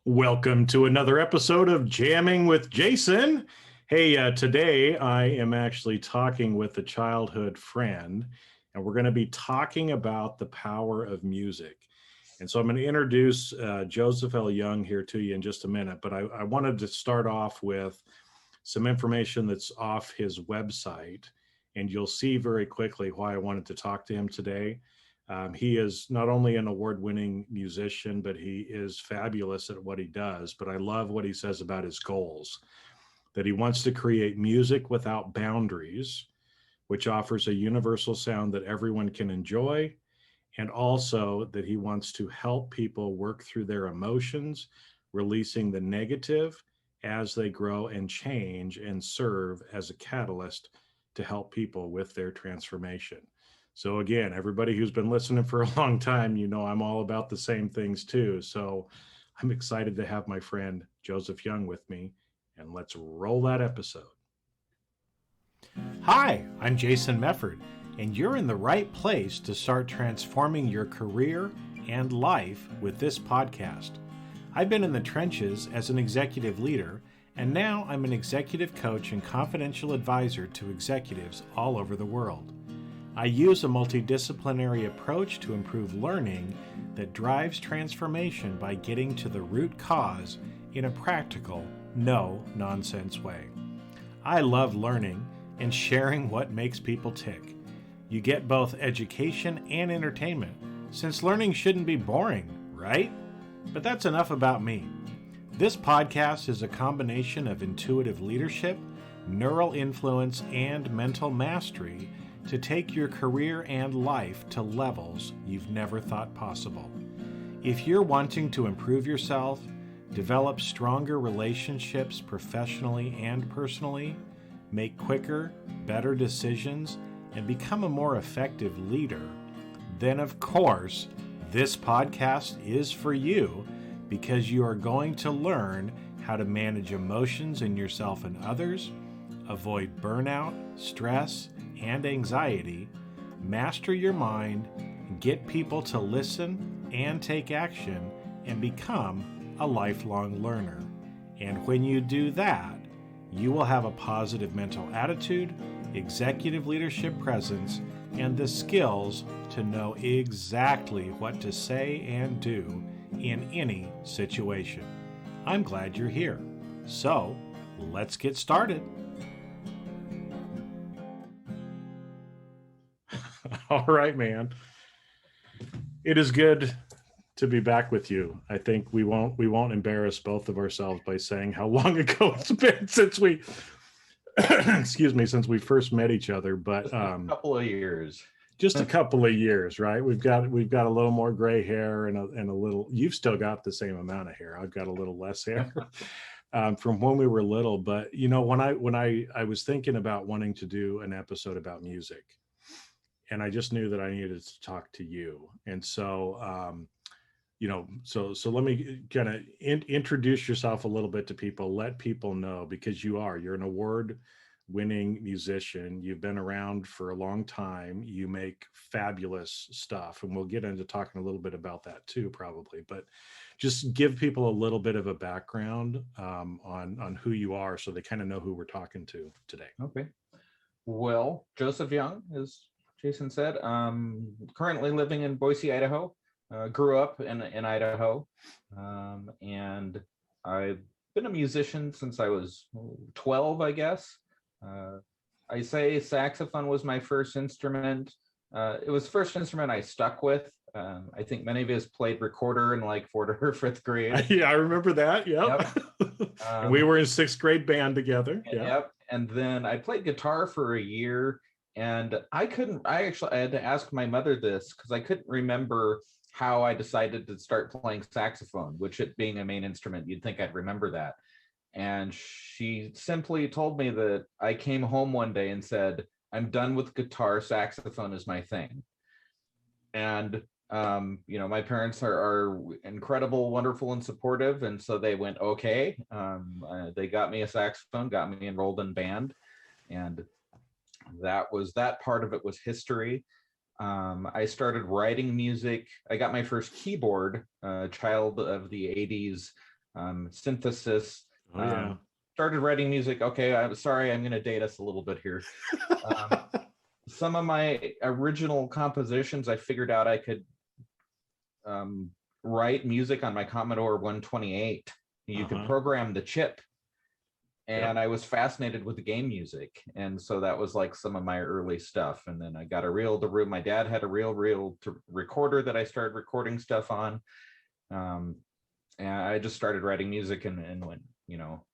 Welcome to another episode of Jamming with Jason. Hey, today I am actually talking with a childhood friend, and we're going to be talking about the power of music. And so I'm going to introduce Joseph L. Young here to you in just a minute, but I wanted to start off with some information that's off his website, and you'll see very quickly why I wanted to talk to him today. He is not only an award-winning musician, but he is fabulous at what he does. But I love what he says about his goals, that he wants to create music without boundaries, which offers a universal sound that everyone can enjoy, and also that he wants to help people work through their emotions, releasing the negative as they grow and change and serve as a catalyst to help people with their transformation. So again, everybody who's been listening for a long time, you know I'm all about the same things too. So I'm excited to have my friend Joseph Young with me, and let's roll that episode. Hi, I'm Jason Mefford, and you're in the right place to start transforming your career and life with this podcast. I've been in the trenches as an executive leader, and now I'm an executive coach and confidential advisor to executives all over the world. I use a multidisciplinary approach to improve learning that drives transformation by getting to the root cause in a practical, no-nonsense way. I love learning and sharing what makes people tick. You get both education and entertainment, since learning shouldn't be boring, right? But that's enough about me. This podcast is a combination of intuitive leadership, neural influence, and mental mastery to take your career and life to levels you've never thought possible. If you're wanting to improve yourself, develop stronger relationships professionally and personally, make quicker, better decisions, and become a more effective leader, then of course, this podcast is for you, because you are going to learn how to manage emotions in yourself and others, avoid burnout, stress, and anxiety, master your mind, get people to listen and take action, and become a lifelong learner. And when you do that, you will have a positive mental attitude, executive leadership presence, and the skills to know exactly what to say and do in any situation. I'm glad you're here. So, let's get started. All right, man. It is good to be back with you. I think we won't embarrass both of ourselves by saying how long ago it's been since we since we first met each other, but a couple of years. Just a couple of years, right? We've got a little more gray hair and a little. You've still got the same amount of hair. I've got a little less hair from when we were little. But you know, when I was thinking about wanting to do an episode about music, and I just knew that I needed to talk to you. And so, so let me kind of introduce yourself a little bit to people, let people know, because you're an award-winning musician. You've been around for a long time. You make fabulous stuff. And we'll get into talking a little bit about that too, probably, but just give people a little bit of a background on who you are, so they kind of know who we're talking to today. Okay. Well, Joseph Young, as Jason said, currently living in Boise, Idaho. Grew up in Idaho, and I've been a musician since I was 12, I guess. I say saxophone was my first instrument. It was the first instrument I stuck with. I think many of us played recorder in like 4th or 5th grade. Yeah, I remember that. Yep. And we were in 6th grade band together. Yep. And then I played guitar for a year, and I had to ask my mother this because I couldn't remember how I decided to start playing saxophone, which, it being a main instrument, you'd think I'd remember that. And she simply told me that I came home one day and said, "I'm done with guitar, saxophone is my thing." And my parents are incredible, wonderful, and supportive, and so they went, okay. They got me a saxophone, got me enrolled in band, and that part of it was history. I started writing music. I got my first keyboard, child of the 80s, synthesis. Oh yeah. Started writing music. Okay, I'm sorry, I'm going to date us a little bit here. Some of my original compositions, I figured out I could write music on my Commodore 128. You could program the chip, and I was fascinated with the game music, and so that was like some of my early stuff. And then I got a reel to room. My dad had a reel to recorder that I started recording stuff on, and I just started writing music and went,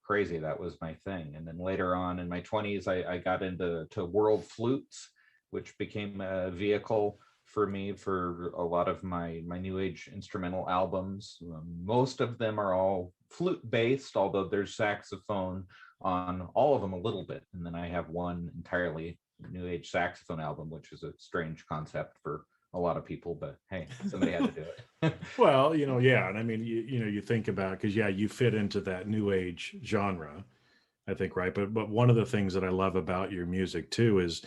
crazy. That was my thing. And then later on in my 20s, I got into world flutes, which became a vehicle for me for a lot of my new age instrumental albums. Most of them are all flute based, although there's saxophone on all of them a little bit. And then I have one entirely new age saxophone album, which is a strange concept for a lot of people, but hey, somebody had to do it. Well, yeah. And I mean, you think about, because you fit into that new age genre, I think, right? But one of the things that I love about your music too is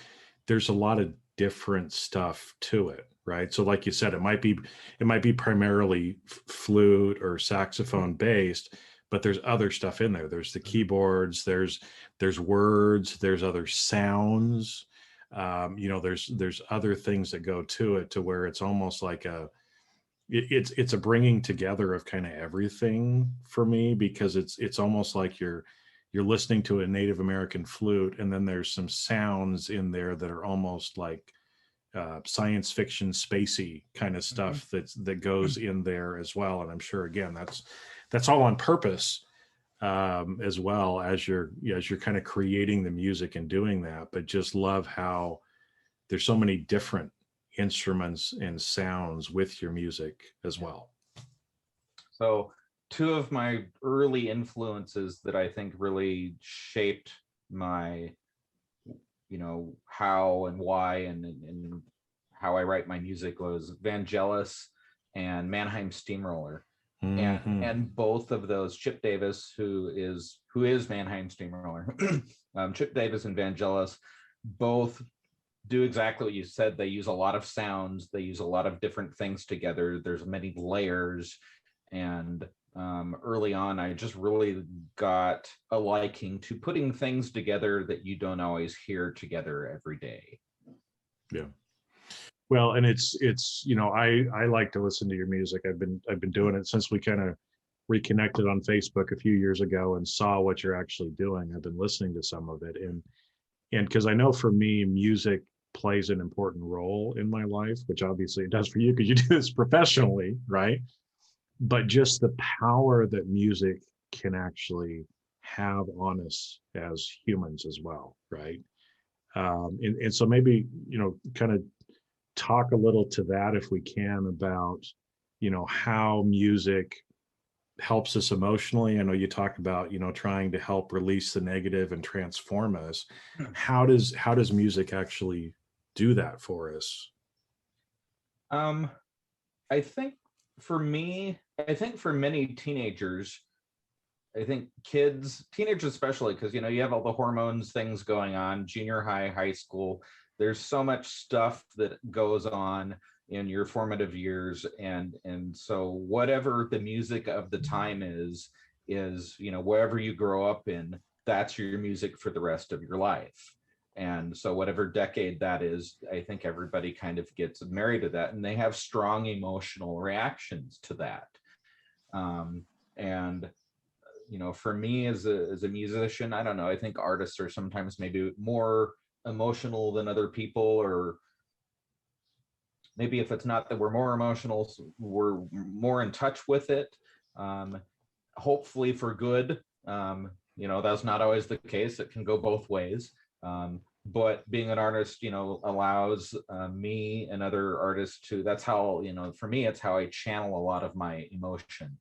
there's a lot of different stuff to it, right? So like you said, it might be primarily flute or saxophone based, but there's other stuff in there. There's the keyboards, there's words, there's other sounds. There's other things that go to it, to where it's almost like it's a bringing together of kind of everything for me, because it's almost like you're listening to a Native American flute, and then there's some sounds in there that are almost like science fiction, spacey kind of stuff that goes in there as well. And I'm sure, again, that's all on purpose, as well, as you're kind of creating the music and doing that. But just love how there's so many different instruments and sounds with your music as well. So two of my early influences that I think really shaped my, how and why and how I write my music was Vangelis and Mannheim Steamroller. And both of those, Chip Davis, who is Mannheim Steamroller, Chip Davis and Vangelis, both do exactly what you said. They use a lot of sounds. They use a lot of different things together. There's many layers. And early on, I just really got a liking to putting things together that you don't always hear together every day. Yeah. Well, and it's I like to listen to your music. I've been doing it since we kind of reconnected on Facebook a few years ago and saw what you're actually doing. I've been listening to some of it, and because I know for me, music plays an important role in my life, which obviously it does for you because you do this professionally, right? But just the power that music can actually have on us as humans as well, right? And so maybe, kind of talk a little to that, if we can, about, how music helps us emotionally. I know you talk about, trying to help release the negative and transform us. How does music actually do that for us? I think for me, I think for many teenagers, I think teenagers especially, because you have all the hormones things going on, junior high, high school. There's so much stuff that goes on in your formative years, and so whatever the music of the time is wherever you grow up in, that's your music for the rest of your life. And so whatever decade that is, I think everybody kind of gets married to that, and they have strong emotional reactions to that. And for me as a musician, I don't know, I think artists are sometimes maybe more emotional than other people, or maybe if it's not that we're more emotional, we're more in touch with it, hopefully for good. That's not always the case. It can go both ways. But being an artist, allows me and other artists to, that's how, for me, it's how I channel a lot of my emotion,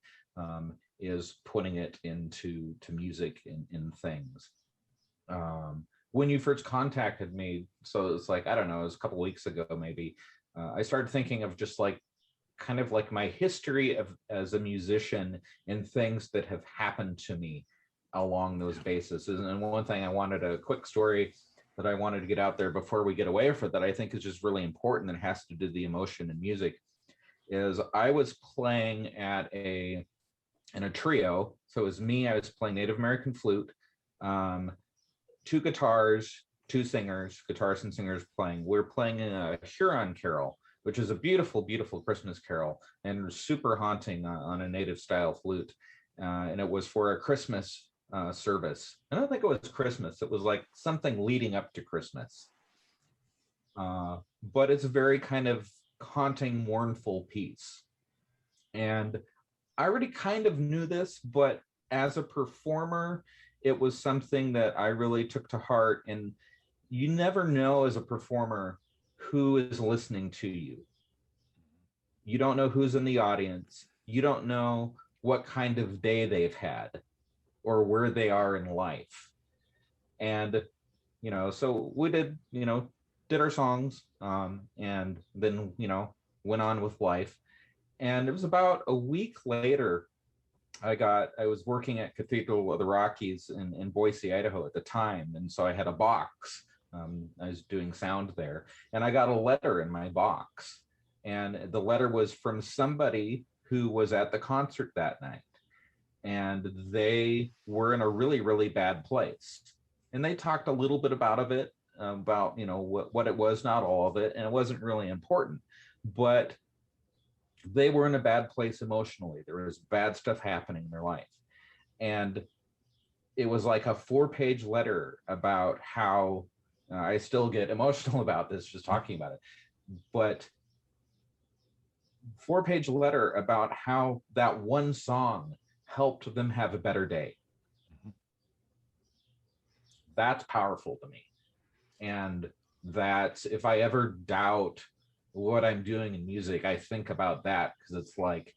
is putting it into music in things. When you first contacted me, so it's like, I don't know, it was a couple of weeks ago, maybe, I started thinking of just like, kind of like my history as a musician and things that have happened to me along those bases. And one thing I wanted, a quick story that I wanted to get out there before we get away from that, I think is just really important and has to do the emotion in music, is I was playing at a in a trio. So it was me, I was playing Native American flute, two guitars, two singers, guitarists and singers playing. We're playing a Huron carol, which is a beautiful, beautiful Christmas carol and super haunting on a native style flute. And it was for a Christmas service. I don't think it was Christmas. It was like something leading up to Christmas. But it's a very kind of haunting, mournful piece. And I already kind of knew this, but as a performer, it was something that I really took to heart. And you never know as a performer who is listening to you. You don't know who's in the audience. You don't know what kind of day they've had or where they are in life. And, so we did, did our songs, and then, went on with life. And it was about a week later, I was working at Cathedral of the Rockies in Boise, Idaho at the time. And so I had a box. I was doing sound there, and I got a letter in my box. And the letter was from somebody who was at the concert that night. And they were in a really, really bad place. And they talked a little bit about it, about, what it was, not all of it. And it wasn't really important. But they were in a bad place emotionally. There was bad stuff happening in their life. And it was like a 4-page letter about how I still get emotional about this, just talking about it. But 4-page letter about how that one song helped them have a better day. That's powerful to me. And that's, if I ever doubt what I'm doing in music, I think about that, because it's like,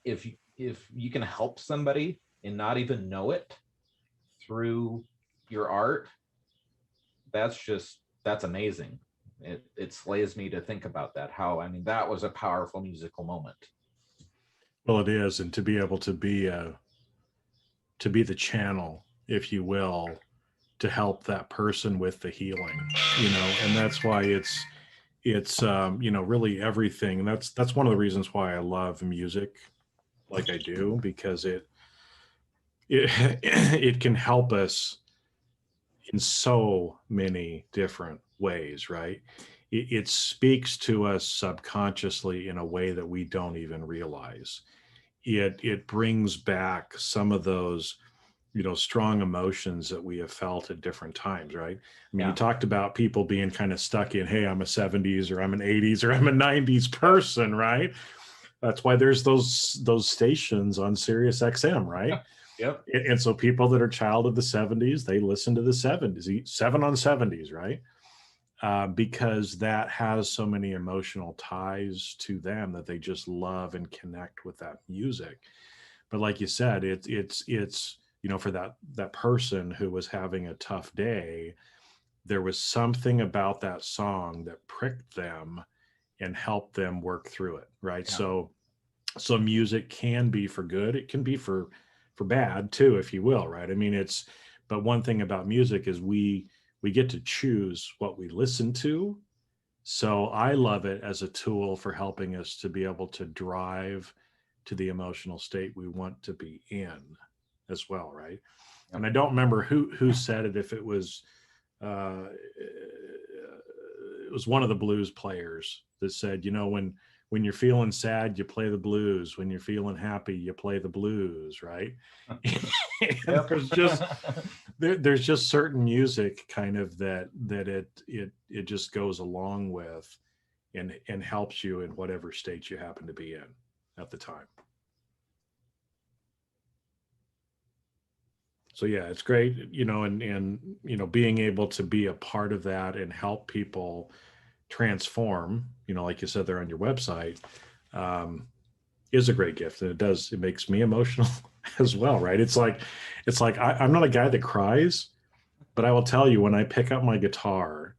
if you can help somebody and not even know it through your art, that's amazing. It slays me to think about that. That was a powerful musical moment. Well, it is, and to be able to be the channel, if you will, to help that person with the healing, and that's why it's really everything. That's one of the reasons why I love music like I do, because it it can help us in so many different ways, right? It speaks to us subconsciously in a way that we don't even realize. It brings back some of those strong emotions that we have felt at different times, right? I mean, Yeah. You talked about people being kind of stuck in, hey, I'm a 70s or I'm an 80s or I'm a 90s person, right? That's why there's those stations on Sirius XM, right? Yep. And so people that are child of the 70s, they listen to the 70s, 7 on 70s, right? Because that has so many emotional ties to them that they just love and connect with that music. But like you said, it's for that person who was having a tough day, there was something about that song that pricked them and helped them work through it, right? Yeah. So music can be for good, it can be for bad too, if you will, right? But one thing about music is we get to choose what we listen to. So I love it as a tool for helping us to be able to drive to the emotional state we want to be in as well, right? Yep. And I don't remember who said it, if it was one of the blues players that said, when you're feeling sad, you play the blues. When you're feeling happy, you play the blues, right? And there's just certain music kind of that it just goes along with and helps you in whatever state you happen to be in at the time. So yeah, it's great, and being able to be a part of that and help people transform, like you said there on your website, is a great gift. And it makes me emotional as well, right? It's like I'm not a guy that cries, but I will tell you, when I pick up my guitar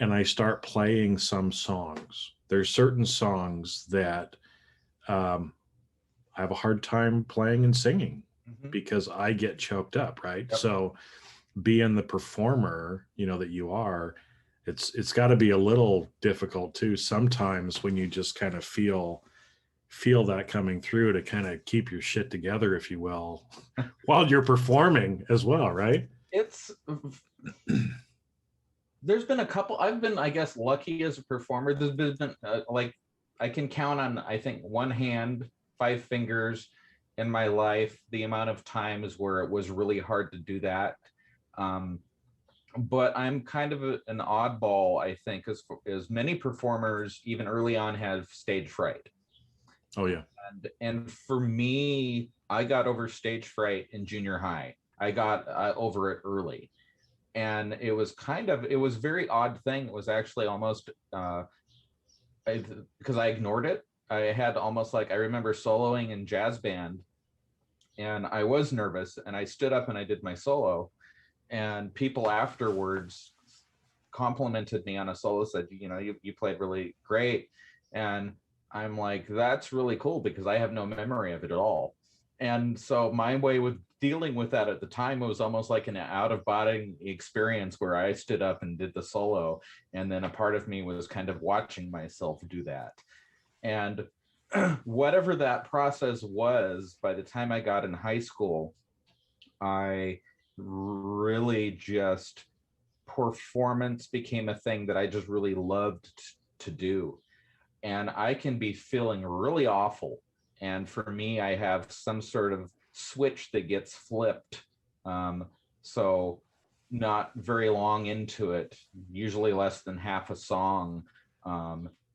and I start playing some songs, there's certain songs that I have a hard time playing and singing because I get choked up, right? Yep. So being the performer, that you are, it's got to be a little difficult too sometimes when you just kind of feel feel that coming through to kind of keep your shit together, if you will, while you're performing as well, right? It's there's been a couple. I've been, I guess, lucky as a performer. There's been like I can count on, I think, one hand, 5 fingers in my life the amount of times where it was really hard to do that. Um, but I'm kind of an oddball, I think, as many performers, even early on, have stage fright. Oh yeah. And for me, I got over stage fright in junior high. I got over it early, and it was a very odd thing. It was actually almost because I ignored it. I had almost like, I remember soloing in jazz band, and I was nervous, and I stood up and I did my solo, and people afterwards complimented me on a solo, said, you played really great. And I'm like, that's really cool, because I have no memory of it at all. And so my way with dealing with that at the time was almost like an out of body experience, where I stood up and did the solo, and then a part of me was kind of watching myself do that. And whatever that process was, by the time I got in high school, I really just, performance became a thing that I just really loved to do. And I can be feeling really awful, and for me, I have some sort of switch that gets flipped. So not very long into it, usually less than half a song,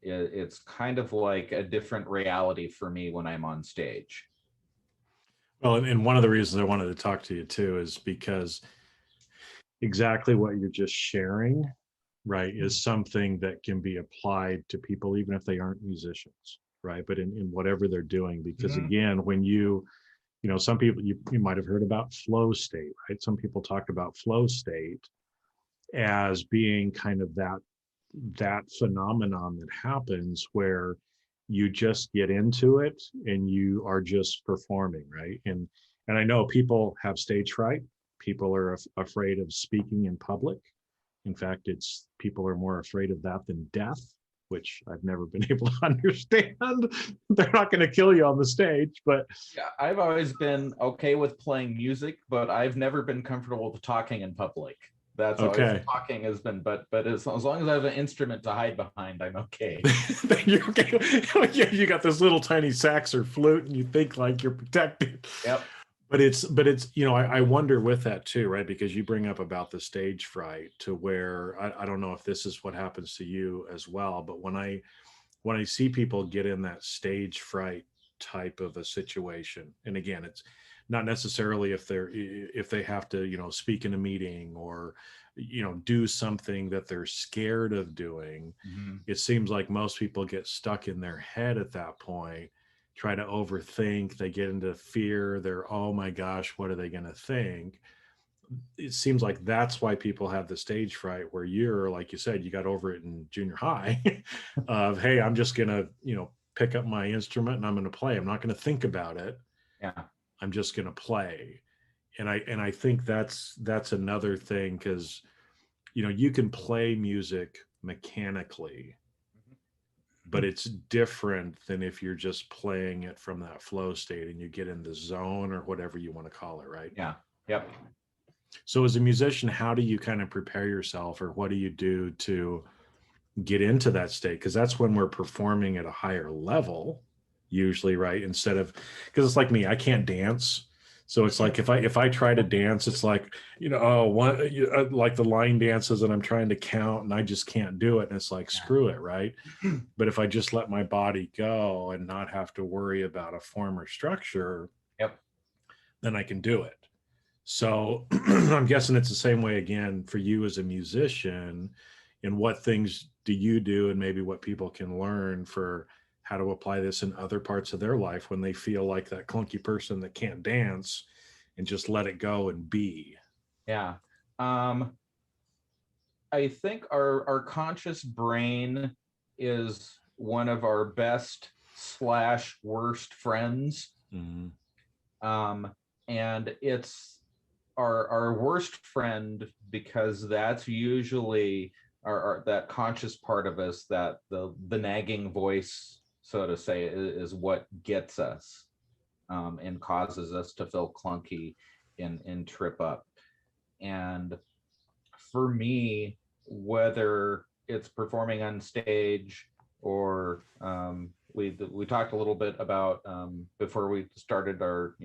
it's kind of like a different reality for me when I'm on stage. Well, and one of the reasons I wanted to talk to you too is because exactly what you're just sharing, right, is something that can be applied to people even if they aren't musicians, right? But in whatever they're doing, because Mhm. again, when some people, you might have heard about flow state, right? Some people talk about flow state as being kind of that phenomenon that happens where you just get into it and you are just performing, right? And I know people have stage fright. People are afraid of speaking in public. In fact, it's people are more afraid of that than death, which I've never been able to understand. They're not going to kill you on the stage, but Yeah, I've always been okay with playing music, but I've never been comfortable with talking in public. That's always, okay. talking has been, but as long as I have an instrument to hide behind, I'm okay. You're okay. You got this little tiny sax or flute, and you think like you're protected. Yep. But it's I wonder with that too, right? Because you bring up about the stage fright, to where I don't know if this is what happens to you as well, but when I see people get in that stage fright type of a situation, and again, it's not necessarily if they have to, speak in a meeting or, do something that they're scared of doing. Mhm. It seems like most people get stuck in their head at that point, try to overthink, they get into fear, they're, oh my gosh, what are they going to think? It seems like that's why people have the stage fright, where you're, like you said, you got over it in junior high of, hey, I'm just going to, pick up my instrument and I'm going to play. I'm not going to think about it. Yeah. I'm just going to play. And I think that's another thing, because you can play music mechanically, but it's different than if you're just playing it from that flow state and you get in the zone, or whatever you want to call it, right? Yeah. Yep. So as a musician, how do you kind of prepare yourself, or what do you do to get into that state? Because that's when we're performing at a higher level usually, right? Instead of, because it's like me, I can't dance. So it's like if I try to dance, it's like, like the line dances and I'm trying to count and I just can't do it. And it's like, screw it, right? But if I just let my body go and not have to worry about a form or structure, Yep. then I can do it. So I'm guessing it's the same way again for you as a musician. And what things do you do, and maybe what people can learn for how to apply this in other parts of their life when they feel like that clunky person that can't dance, and just let it go and be. Yeah. Um, I think our conscious brain is one of our best slash worst friends. Mhm. Um, and it's our worst friend, because that's usually our that conscious part of us, that the nagging voice so to say, is what gets us and causes us to feel clunky and trip up. And for me, whether it's performing on stage or we talked a little bit about before we started our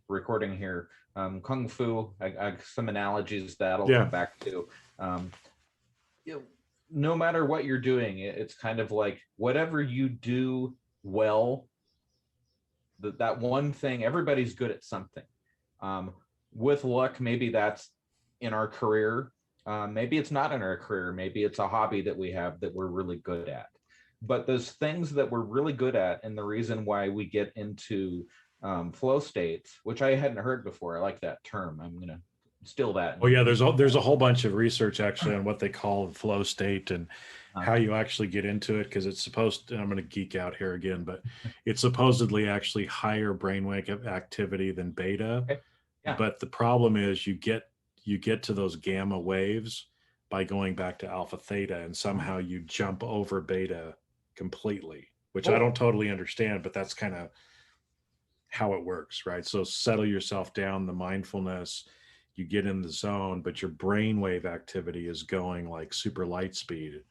recording here, kung fu. I some analogies that'll come back to. No matter what you're doing, it's kind of like whatever you do well, that one thing, everybody's good at something. With luck, maybe that's in our career. Maybe it's not in our career. Maybe it's a hobby that we have that we're really good at. But those things that we're really good at, and the reason why we get into flow states, which I hadn't heard before. I like that term. I'm going to steal that. Oh yeah, there's a whole bunch of research actually on what they call flow state and how you actually get into it, because it's supposed to, I'm going to geek out here again, but it's supposedly actually higher brainwave activity than beta. Okay. Yeah. But the problem is you get to those gamma waves by going back to alpha theta, and somehow you jump over beta completely, which I don't totally understand, but that's kind of how it works, right? So settle yourself down, the mindfulness, you get in the zone, but your brainwave activity is going like super light speed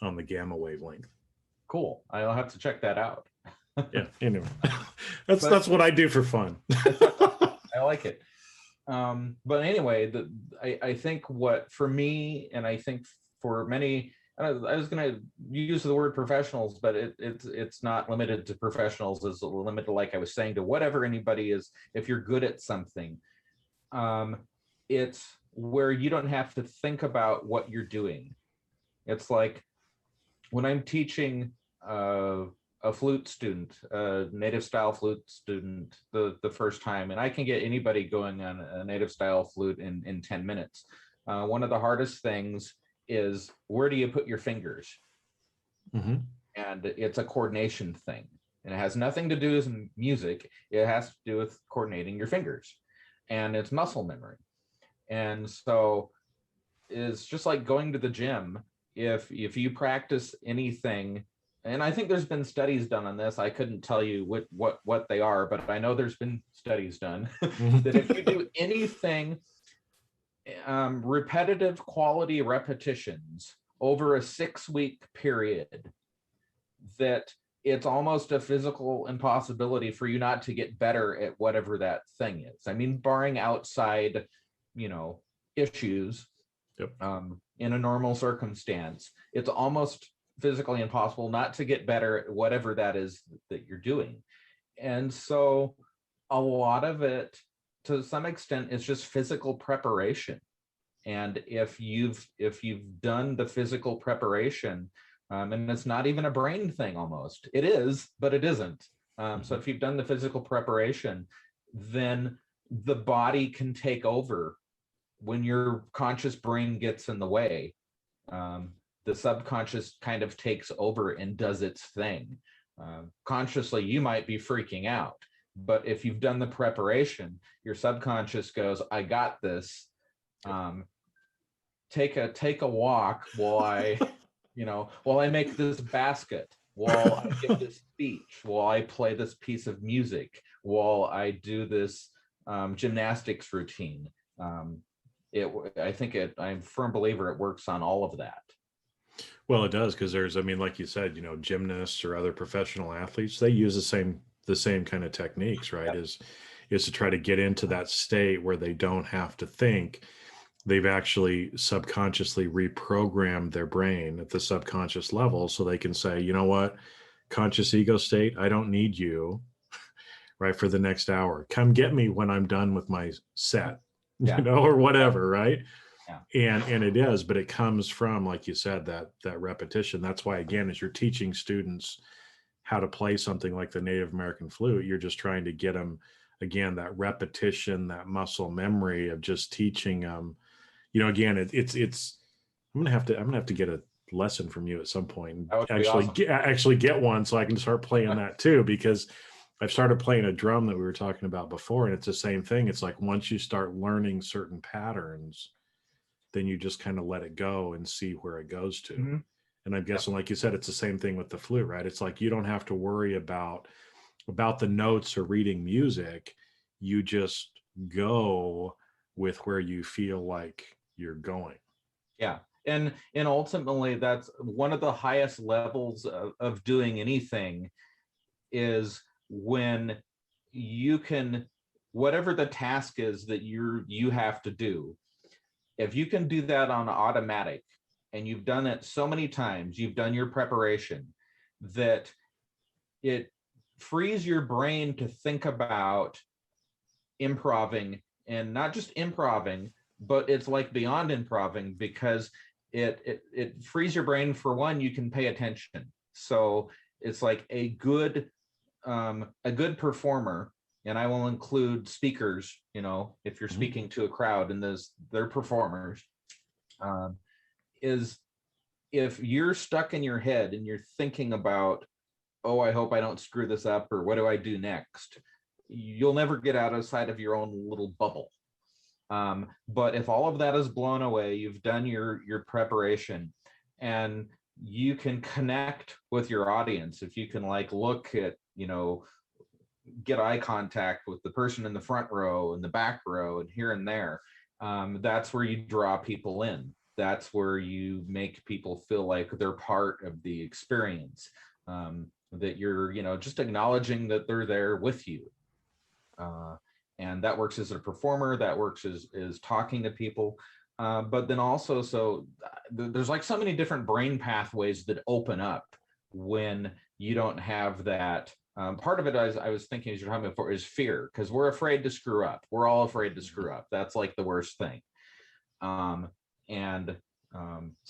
on the gamma wavelength. Cool. I'll have to check that out. Yeah, anyway. that's what I do for fun. I like it. But anyway, I think what for me, and I think for many, I was going to use the word professionals, but it's not limited to professionals. It's limited, like I was saying, to whatever anybody is. If you're good at something, it's where you don't have to think about what you're doing. It's like when I'm teaching a flute student, a native style flute student, the first time, and I can get anybody going on a native style flute in 10 minutes. One of the hardest things is, where do you put your fingers? Mm-hmm. And it's a coordination thing, and it has nothing to do with music. It has to do with coordinating your fingers, and it's muscle memory. And so it's just like going to the gym. If you practice anything, and I think there's been studies done on this. I couldn't tell you what they are, but I know there's been studies done that if you do anything, repetitive quality repetitions over a 6-week period, that it's almost a physical impossibility for you not to get better at whatever that thing is. I mean, barring outside, issues, in a normal circumstance, it's almost physically impossible not to get better at whatever that is that you're doing. And so a lot of it, to some extent, is just physical preparation. And if you've done the physical preparation, and it's not even a brain thing, almost. It is, but it isn't. So if you've done the physical preparation, then the body can take over. When your conscious brain gets in the way, the subconscious kind of takes over and does its thing. Consciously, you might be freaking out, but if you've done the preparation, your subconscious goes, I got this. Take a walk while I make this basket, while I give this speech, while I play this piece of music, while I do this gymnastics routine. I'm a firm believer it works on all of that. Well, it does, because there's, like you said, gymnasts or other professional athletes, they use the same kind of techniques, right? Yep. Is to try to get into that state where they don't have to think. They've actually subconsciously reprogrammed their brain at the subconscious level, so they can say, you know what, conscious ego state, I don't need you, right, for the next hour. Come get me when I'm done with my set, or whatever, right? Yeah. And it is, but it comes from, like you said, that repetition. That's why, again, as you're teaching students how to play something like the Native American flute, you're just trying to get them, again, that repetition, that muscle memory of just teaching them. Again, it's. I'm gonna have to get a lesson from you at some point. Actually get one so I can start playing that too, because I've started playing a drum that we were talking about before, and it's the same thing. It's like once you start learning certain patterns, then you just kind of let it go and see where it goes to. Mm-hmm. And I'm guessing, like you said, it's the same thing with the flute, right? It's like you don't have to worry about the notes or reading music. You just go with where you feel like you're going. Yeah. And ultimately that's one of the highest levels of doing anything, is when you can, whatever the task is that you have to do, if you can do that on automatic, and you've done it so many times, you've done your preparation, that it frees your brain to think about improving, and not just improving, but it's like beyond improving, because it frees your brain. For one, you can pay attention. So it's like a good performer, and I will include speakers, if you're speaking to a crowd and they're performers, is if you're stuck in your head and you're thinking about, oh, I hope I don't screw this up, or what do I do next, you'll never get outside of your own little bubble. But if all of that is blown away, you've done your preparation, and you can connect with your audience. If you can look at, get eye contact with the person in the front row and the back row and here and there, that's where you draw people in. That's where you make people feel like they're part of the experience, that you're, just acknowledging that they're there with you. And that works as a performer, that works as talking to people. But then also, there's so many different brain pathways that open up when you don't have that. Part of it, as I was thinking, as you're talking before, is fear, because we're afraid to screw up. We're all afraid to screw up. That's the worst thing. So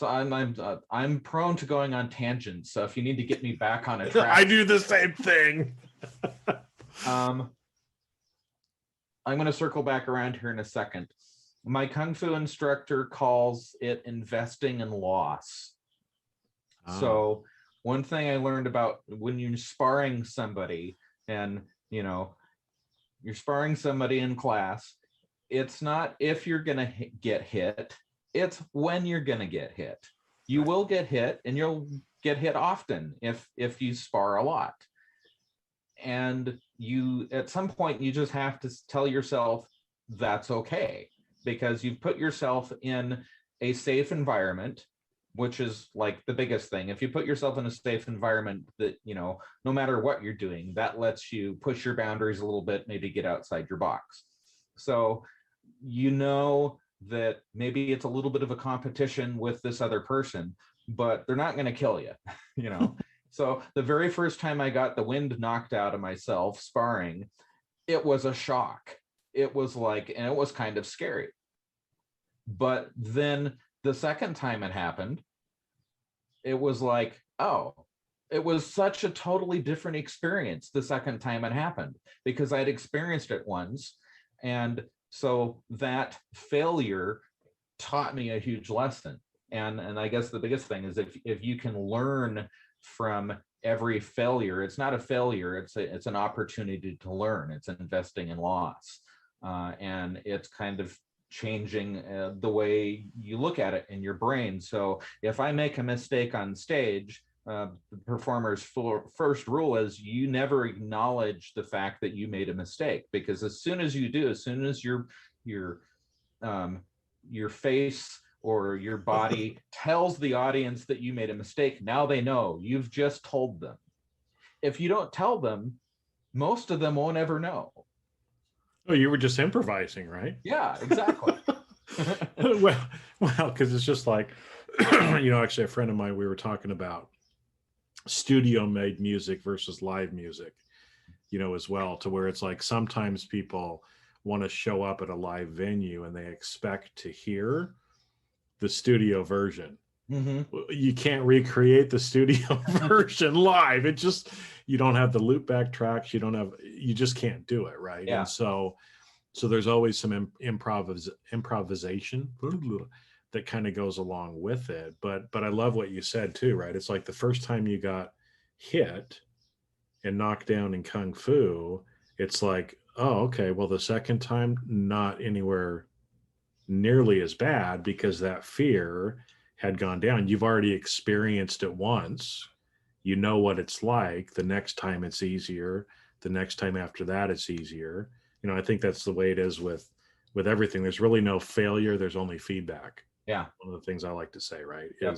I'm prone to going on tangents. So if you need to get me back on a track, I do the same thing. I'm going to circle back around here in a second. My Kung Fu instructor calls it investing in loss. So one thing I learned about when you're sparring somebody, and, you're sparring somebody in class, it's not if you're going to get hit, it's when you're going to get hit. You will get hit, and you'll get hit often if you spar a lot. And you, at some point, you just have to tell yourself that's okay, because you've put yourself in a safe environment, which is the biggest thing. If you put yourself in a safe environment, that, no matter what you're doing, that lets you push your boundaries a little bit, maybe get outside your box. So, that maybe it's a little bit of a competition with this other person, but they're not going to kill you, So the very first time I got the wind knocked out of myself sparring, it was a shock. It was and it was kind of scary. But then the second time it happened, it was oh, it was such a totally different experience the second time it happened, because I'd experienced it once. And so that failure taught me a huge lesson. And I guess the biggest thing is if you can learn from every failure, it's not a failure, it's an opportunity to learn. It's investing in loss, and it's kind of changing the way you look at it in your brain. So if I make a mistake on stage, the performer's first rule is you never acknowledge the fact that you made a mistake, because as soon as you do, as soon as your face or your body tells the audience that you made a mistake, now they know. You've just told them. If you don't tell them, most of them won't ever know. Oh, you were just improvising, right? Yeah, exactly. well, because it's just actually a friend of mine, we were talking about studio made music versus live music, as well, to where it's sometimes people want to show up at a live venue and they expect to hear the studio version. Mm-hmm. You can't recreate the studio version live. It just, you don't have the loop back tracks. You just can't do it. Right. Yeah. And so there's always some improvisation that kind of goes along with it. But I love what you said too, right? It's the first time you got hit and knocked down in Kung Fu, it's oh, okay, well, the second time, not anywhere nearly as bad, because that fear had gone down. You've already experienced it once. You know what it's like. The next time it's easier. The next time after that it's easier. I think that's the way it is with everything. There's really no failure. There's only feedback. Yeah. One of the things I like to say, right, Yep.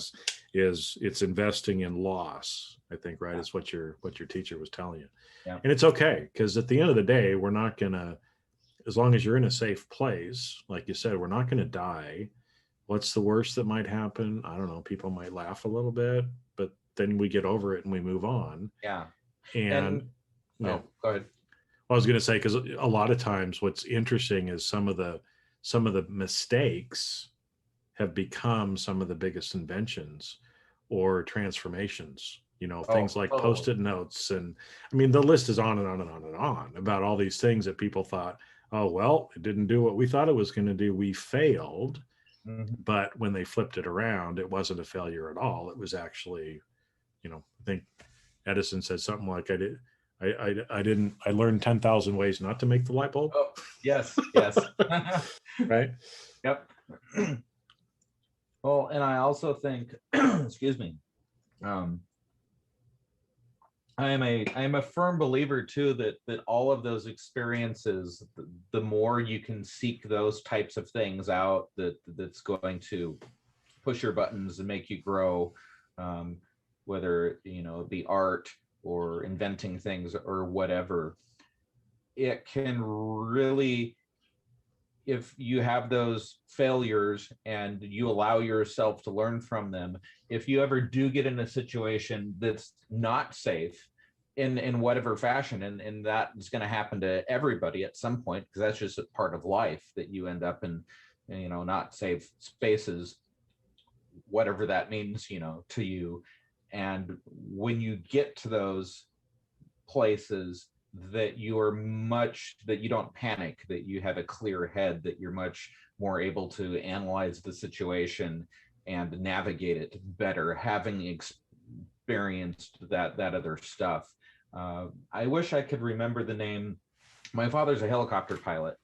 is it's investing in loss. I think, right, Yeah. is what your teacher was telling you. Yeah. And it's okay, because at the end of the day, we're not gonna, as long as you're in a safe place, like you said, we're not gonna die. What's the worst that might happen? I don't know. People might laugh a little bit, but then we get over it and we move on. Yeah. And go ahead. I was going to say, because a lot of times what's interesting is some of the mistakes have become some of the biggest inventions or transformations. Things like post-it notes, and I mean the list is on and on and on and on about all these things that people thought, oh well, it didn't do what we thought it was going to do. We failed. Mm-hmm. But when they flipped it around, it wasn't a failure at all. It was actually, I think Edison said something like, I learned 10,000 ways not to make the light bulb. Oh, yes. Right. Yep. Well, and I also think, excuse me, I am a firm believer too that all of those experiences, the more you can seek those types of things out, that's going to push your buttons and make you grow, whether the art or inventing things or whatever. It can really, if you have those failures and you allow yourself to learn from them, if you ever do get in a situation that's not safe in whatever fashion, and that is going to happen to everybody at some point, because that's just a part of life, that you end up in not safe spaces, whatever that means to you. And when you get to those places, that you don't panic, that you have a clear head, that you're much more able to analyze the situation and navigate it better, having experienced that other stuff. I wish I could remember the name. My father's a helicopter pilot,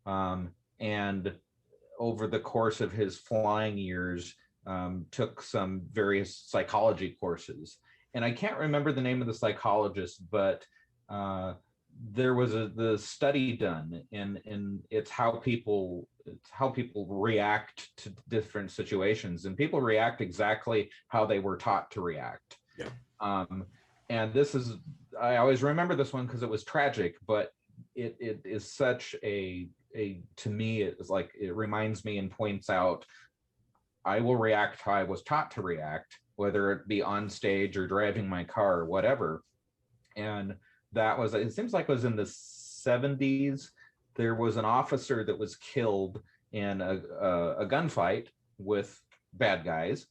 and over the course of his flying years, took some various psychology courses. And I can't remember the name of the psychologist, but there was the study done, and it's how people react to different situations, and people react exactly how they were taught to react. Yeah. And this is, I always remember this one because it was tragic, but it is such a to me, it is like, it reminds me and points out, I will react how I was taught to react, whether it be on stage or driving my car or whatever. And that was, it seems like it was in the 70s. There was an officer that was killed in a gunfight with bad guys.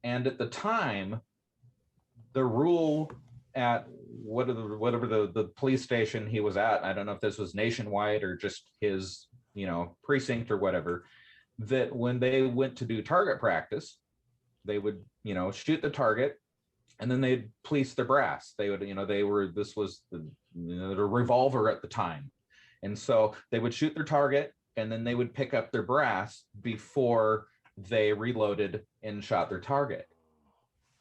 And at the time, the rule at whatever the police station he was at, I don't know if this was nationwide or just his, precinct or whatever, that when they went to do target practice, they would, shoot the target, and then they'd police their brass. They would, this was the revolver at the time. And so they would shoot their target, and then they would pick up their brass before they reloaded and shot their target.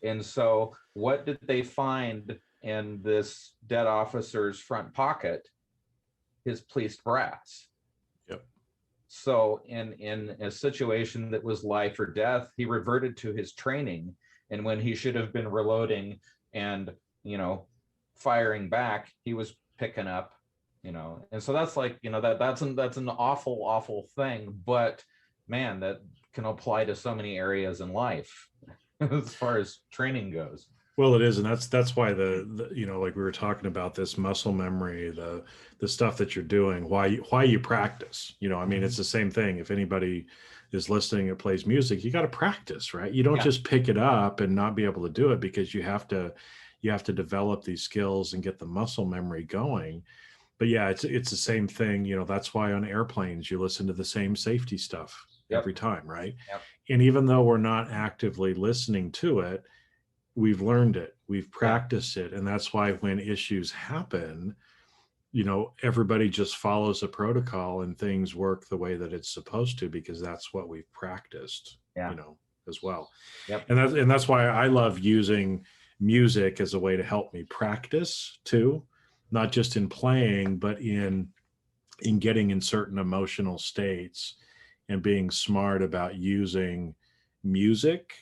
And so what did they find in this dead officer's front pocket? His policed brass. Yep. So in a situation that was life or death, he reverted to his training. And when he should have been reloading and, firing back, he was picking up, and so that's like, that's an awful, awful thing. But man, that can apply to so many areas in life as far as training goes. Well, it is, and that's why the like we were talking about, this muscle memory, the stuff that you're doing, why you practice. I mean, it's the same thing. If anybody is listening and plays music, you got to practice, right? You don't just pick it up and not be able to do it, because you have to develop these skills and get the muscle memory going. But yeah, it's the same thing. That's why on airplanes you listen to the same safety stuff every time, right? Yep. And even though we're not actively listening to it, we've learned it, we've practiced it. And that's why when issues happen, everybody just follows a protocol and things work the way that it's supposed to, because that's what we've practiced. as well. Yep. And that's why I love using music as a way to help me practice too, not just in playing, but in getting in certain emotional states and being smart about using music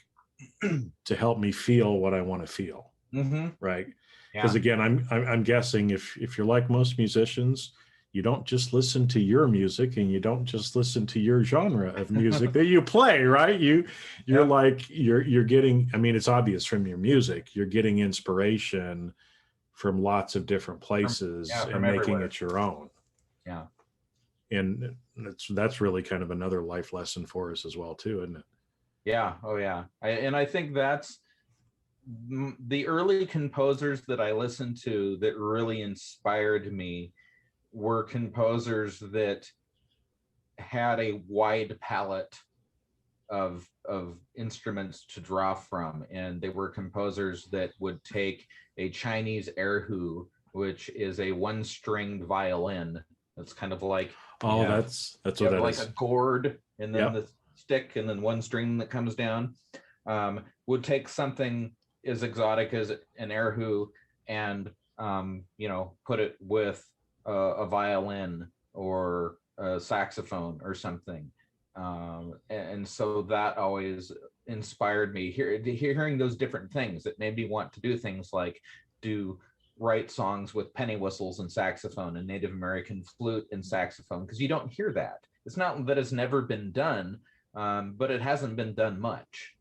to help me feel what I want to feel. Mm-hmm. Right. Yeah. Because again, I'm guessing if you're like most musicians, you don't just listen to your music and you don't just listen to your genre of music that you play, right? You're Yep. like, you're getting, I mean, it's obvious from your music, you're getting inspiration from lots of different places from and making everywhere. it your own. Yeah. And that's really kind of another life lesson for us as well too, isn't it? Yeah. Oh yeah. I think that's the early composers that I listened to that really inspired me were composers that had a wide palette of instruments to draw from, and they were composers that would take a Chinese erhu, which is a one-stringed violin. That's kind of like that's what that like is. a gourd, and then Yep. the stick, and then one string that comes down. Would take something as exotic as an erhu and put it with a violin or a saxophone or something. And so that always inspired me, hearing those different things that made me want to do things like write songs with penny whistles and saxophone and Native American flute and saxophone, because you don't hear that. It's not that it's never been done, but it hasn't been done much.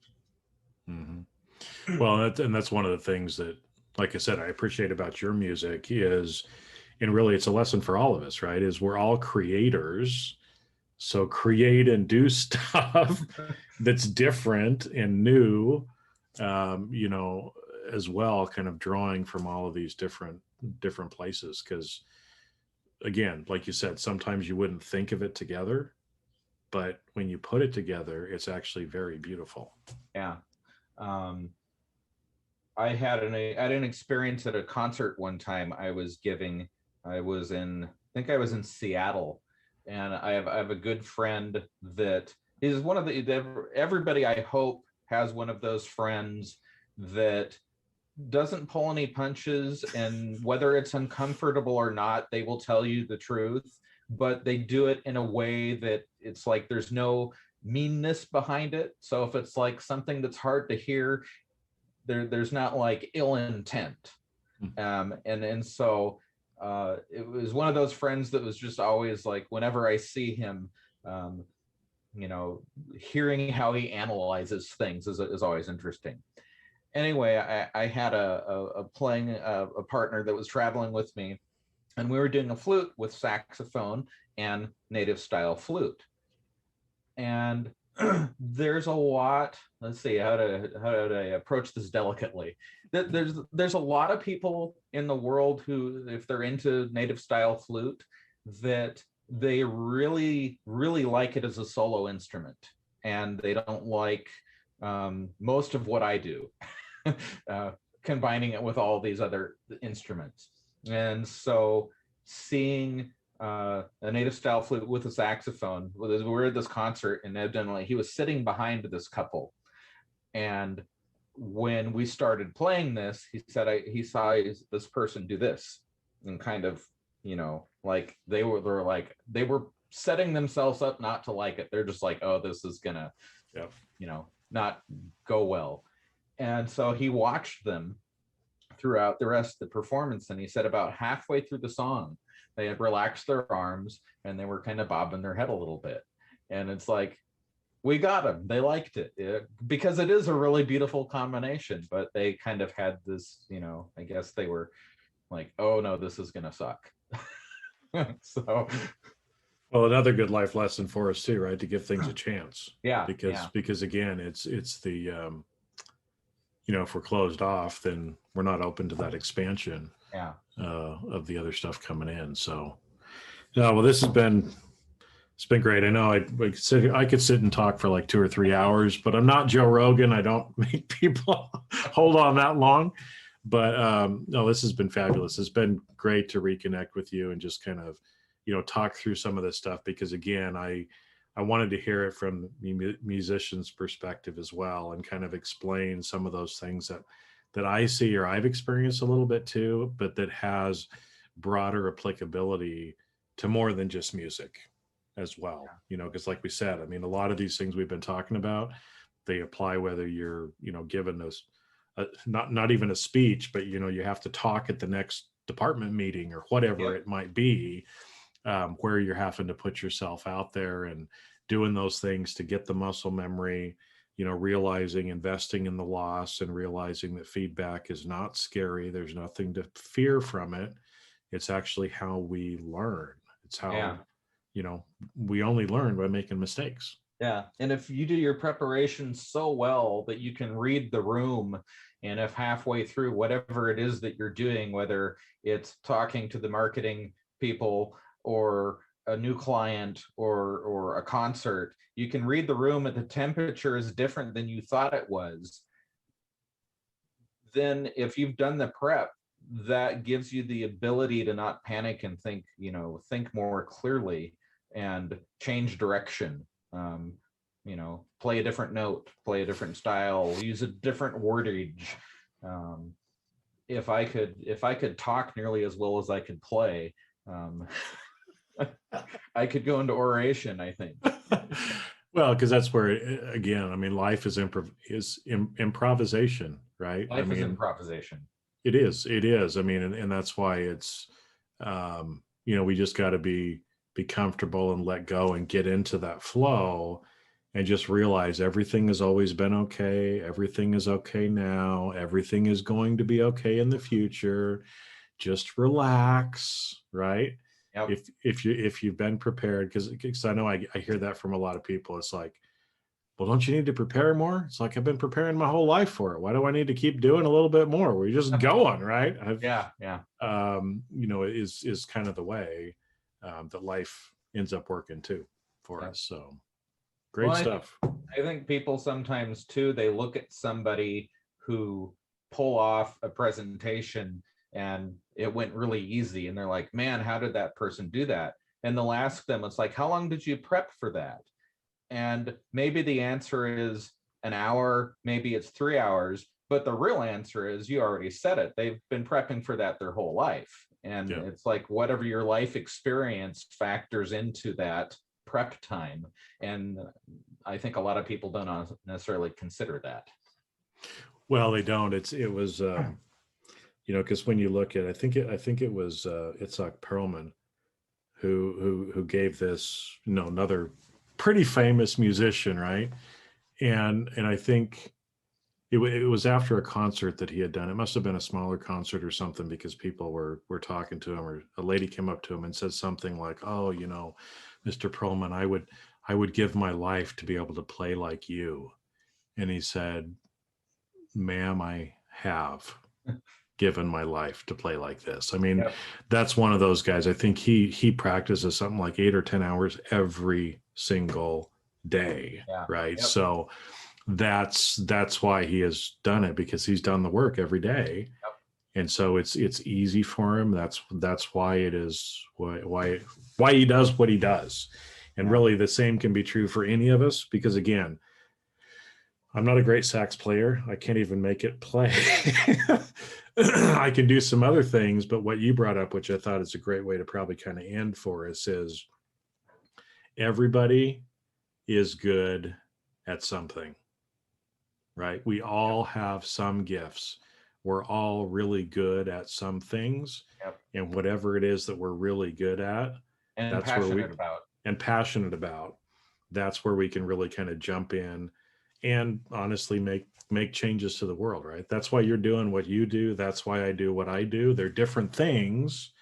Mm-hmm. Well, and that's one of the things that, like I said, I appreciate about your music is, and really it's a lesson for all of us, right? Is we're all creators. So create and do stuff that's different and new, as well, kind of drawing from all of these different places. Because again, like you said, sometimes you wouldn't think of it together, but when you put it together, it's actually very beautiful. Yeah. I had an experience at a concert one time I was giving. I think I was in Seattle, and I have a good friend that is one of everybody I hope has one of those friends that doesn't pull any punches, and whether it's uncomfortable or not, they will tell you the truth, but they do it in a way that it's like there's no meanness behind it. So if it's like something that's hard to hear, there's not like ill intent. And so it was one of those friends that was just always like, whenever I see him, hearing how he analyzes things is always interesting. Anyway, I had a partner that was traveling with me, and we were doing a flute with saxophone and native style flute. And there's a lot, let's see, how do I approach this delicately? There's a lot of people in the world who, if they're into native style flute, that they really, really like it as a solo instrument, and they don't like most of what I do, combining it with all these other instruments. And so seeing a native style flute with a saxophone, we were at this concert, and evidently he was sitting behind this couple. And when we started playing this, he said he saw this person do this, and kind of, like they were setting themselves up not to like it. They're just like, oh, this is gonna, not go well. And so he watched them throughout the rest of the performance, and he said about halfway through the song, they had relaxed their arms and they were kind of bobbing their head a little bit. And it's like, we got them. They liked it, because it is a really beautiful combination, but they kind of had this, I guess they were like, oh no, this is going to suck. So. Well, another good life lesson for us too, right? To give things a chance. Yeah. Because again, it's the, if we're closed off, then we're not open to that expansion. Yeah. Of the other stuff coming in. So, well, it's been great. I know I could sit and talk for like 2 or 3 hours, but I'm not Joe Rogan. I don't make people hold on that long. But no, this has been fabulous. It's been great to reconnect with you and just kind of, talk through some of this stuff, because again, I I wanted to hear it from the musician's perspective as well, and kind of explain some of those things that I see or I've experienced a little bit too, but that has broader applicability to more than just music as well. Because like we said, I mean, a lot of these things we've been talking about, they apply whether you're, given us not even a speech, but you have to talk at the next department meeting or whatever it might be, where you're having to put yourself out there and doing those things to get the muscle memory, realizing, investing in the loss, and realizing that feedback is not scary. There's nothing to fear from it. It's actually how we learn. It's how, we only learn by making mistakes. Yeah. And if you do your preparation so well that you can read the room, and if halfway through whatever it is that you're doing, whether it's talking to the marketing people or a new client or a concert, you can read the room and the temperature is different than you thought it was. Then if you've done the prep, that gives you the ability to not panic and think more clearly and change direction. Play a different note, play a different style, use a different wordage. If I could talk nearly as well as I could play, I could go into oration, I think. Well, because that's where, again, I mean, life is improvisation, right? Life is improvisation. It is. I mean, and that's why it's, we just got to be comfortable and let go and get into that flow and just realize everything has always been okay. Everything is okay now. Everything is going to be okay in the future. Just relax, right? Yep. If you've been prepared, because I know I hear that from a lot of people. It's like, well, don't you need to prepare more? It's like, I've been preparing my whole life for it. Why do I need to keep doing a little bit more? We're just going, right? Yeah. Is kind of the way that life ends up working too for us. So great stuff. I think people sometimes too, they look at somebody who pull off a presentation and it went really easy, and they're like, man, how did that person do that? And they'll ask them, it's like, how long did you prep for that? And maybe the answer is an hour, maybe it's 3 hours, but the real answer is, you already said it, they've been prepping for that their whole life. And it's like, whatever your life experience factors into that prep time. And I think a lot of people don't necessarily consider that. Well, they don't. It was because when you look at, I think it was Itzhak Perlman who gave this, another pretty famous musician, right? And I think it was after a concert that he had done. It must have been a smaller concert or something, because people were talking to him, or a lady came up to him and said something like, oh, Mr. Perlman, I would give my life to be able to play like you. And he said, ma'am, I have given my life to play like this. I mean, that's one of those guys. I think he practices something like 8 or 10 hours every single day. Right. So that's why he has done it, because he's done the work every day. And so it's easy for him. That's why it is why he does what he does. And really the same can be true for any of us, because again, I'm not a great sax player. I can't even make it play. I can do some other things, but what you brought up, which I thought is a great way to probably kind of end for us, is everybody is good at something, right? We all have some gifts. We're all really good at some things. And whatever it is that we're really good at, and that's passionate about, that's where we can really kind of jump in and honestly make changes to the world, right? That's why you're doing what you do. That's why I do what I do. They're different things,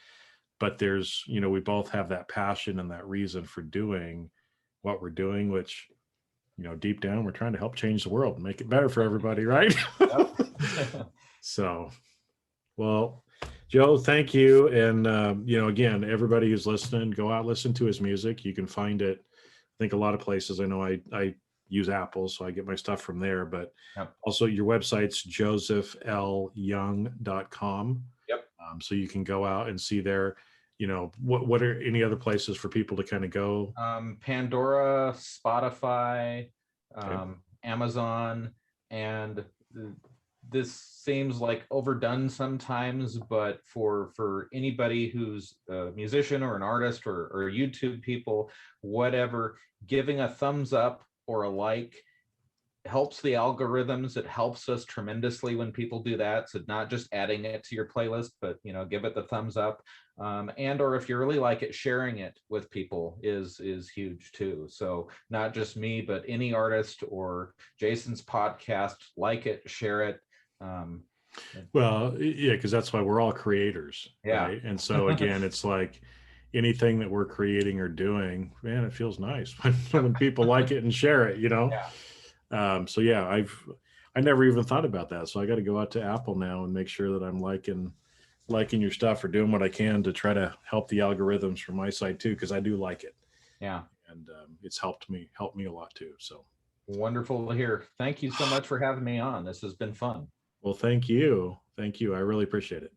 but there's, we both have that passion and that reason for doing what we're doing, which, deep down, we're trying to help change the world and make it better for everybody, right? So, well, Joe, thank you. And, again, everybody who's listening, go out, listen to his music. You can find it, I think, a lot of places. I know I use Apple, so I get my stuff from there, but also your website's josephlyoung.com. So you can go out and see there. what are any other places for people to kind of go? Pandora, Spotify, Okay. Amazon, and this seems like overdone sometimes, but for anybody who's a musician or an artist or YouTube people, whatever, giving a thumbs up or a like helps the algorithms. It helps us tremendously when people do that. So not just adding it to your playlist, but give it the thumbs up. And or if you really like it, sharing it with people is huge too. So not just me, but any artist or Jason's podcast, like it, share it. Well, yeah, because that's why we're all creators, Yeah. right? And so again, it's like anything that we're creating or doing, man, it feels nice when people like it and share it, Yeah. So yeah, I never even thought about that. So I got to go out to Apple now and make sure that I'm liking your stuff or doing what I can to try to help the algorithms from my side too, because I do like it. Yeah. And it's helped me a lot too. So wonderful to hear. Thank you so much for having me on. This has been fun. Well, thank you. Thank you. I really appreciate it.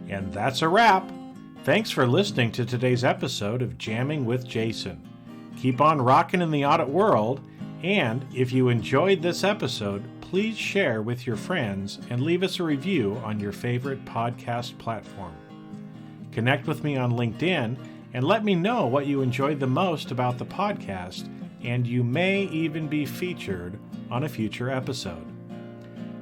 And that's a wrap. Thanks for listening to today's episode of Jamming with Jason. Keep on rocking in the audit world, and if you enjoyed this episode, please share with your friends and leave us a review on your favorite podcast platform. Connect with me on LinkedIn and let me know what you enjoyed the most about the podcast, and you may even be featured on a future episode.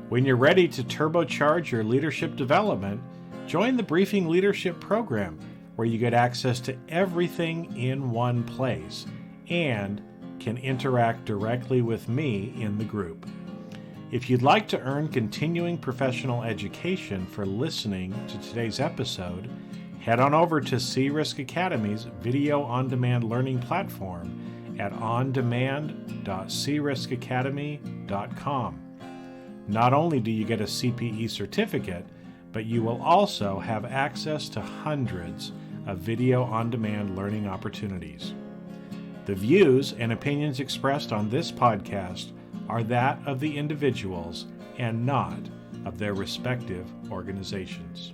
When you're ready to turbocharge your leadership development, join the Briefing Leadership Program, where you get access to everything in one place and can interact directly with me in the group. If you'd like to earn continuing professional education for listening to today's episode, head on over to C-Risk Academy's video on-demand learning platform at ondemand.criskacademy.com. Not only do you get a CPE certificate, but you will also have access to hundreds of video on-demand learning opportunities. The views and opinions expressed on this podcast are that of the individuals and not of their respective organizations.